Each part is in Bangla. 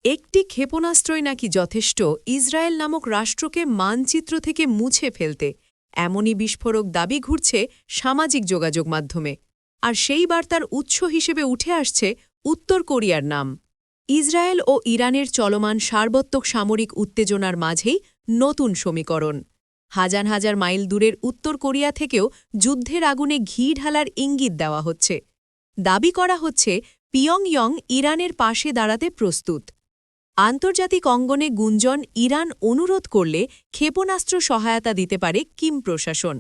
একটি ক্ষেপণাস্ত্রই নাকি যথেষ্ট ইসরায়েল নামক রাষ্ট্রকে মানচিত্র থেকে মুছে ফেলতে, এমনই বিস্ফোরক দাবি ঘুরছে সামাজিক যোগাযোগ মাধ্যমে। আর সেই বার্তার উৎস হিসেবে উঠে আসছে উত্তর কোরিয়ার নাম। ইসরায়েল ও ইরানের চলমান সার্বত্রিক সামরিক উত্তেজনার মাঝেই নতুন সমীকরণ। হাজার হাজার মাইল দূরের উত্তর কোরিয়া থেকেও যুদ্ধের আগুনে ঘি ঢালার ইঙ্গিত দেওয়া হচ্ছে। দাবি করা হচ্ছে পিয়ংইয়ং ইরানের পাশে দাঁড়াতে প্রস্তুত। আন্তর্জাতিক অঙ্গনে গুঞ্জন ইরান অনুরোধ করলে ক্ষেপণাস্ত্র সহায়তা দিতে পারে কিম প্রশাসন।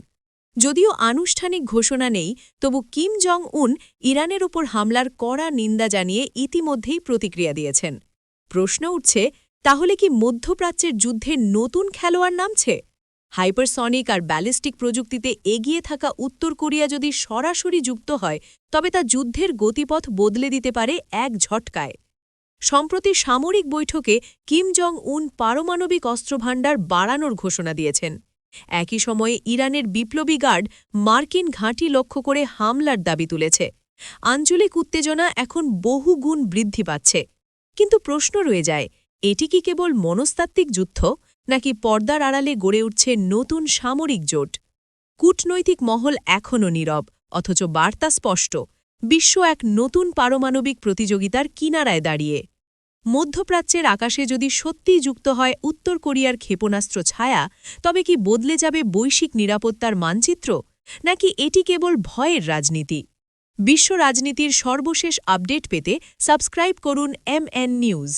যদিও আনুষ্ঠানিক ঘোষণা নেই, তবু কিম জং উন ইরানের উপর হামলার কড়া নিন্দা জানিয়ে ইতিমধ্যেই প্রতিক্রিয়া দিয়েছেন। প্রশ্ন উঠছে, তাহলে কি মধ্যপ্রাচ্যের যুদ্ধে নতুন খেলোয়াড় নামছে? হাইপারসনিক আর ব্যালিস্টিক প্রযুক্তিতে এগিয়ে থাকা উত্তর কোরিয়া যদি সরাসরি যুক্ত হয়, তবে তা যুদ্ধের গতিপথ বদলে দিতে পারে এক ঝটকায়। সম্প্রতি সামরিক বৈঠকে কিম জং উন পারমাণবিক অস্ত্রভাণ্ডার বাড়ানোর ঘোষণা দিয়েছেন। একই সময়ে ইরানের বিপ্লবী গার্ড মার্কিন ঘাঁটি লক্ষ্য করে হামলার দাবি তুলেছে। আঞ্চলিক উত্তেজনা এখন বহুগুণ বৃদ্ধি পাচ্ছে। কিন্তু প্রশ্ন রয়ে যায়, এটি কি কেবল মনস্তাত্ত্বিক যুদ্ধ, নাকি পর্দার আড়ালে গড়ে উঠছে নতুন সামরিক জোট? কূটনৈতিক মহল এখনও নীরব, অথচ বার্তা স্পষ্ট। বিশ্ব এক নতুন পারমাণবিক প্রতিযোগিতার কিনারায় দাঁড়িয়ে। মধ্যপ্রাচ্যের আকাশে যদি সত্যিই যুক্ত হয় উত্তর কোরিয়ার ক্ষেপণাস্ত্র ছায়া, তবে কি বদলে যাবে বৈশ্বিক নিরাপত্তার মানচিত্র, নাকি এটি কেবল ভয়ের রাজনীতি? বিশ্ব রাজনীতির সর্বশেষ আপডেট পেতে সাবস্ক্রাইব করুন MN নিউজ।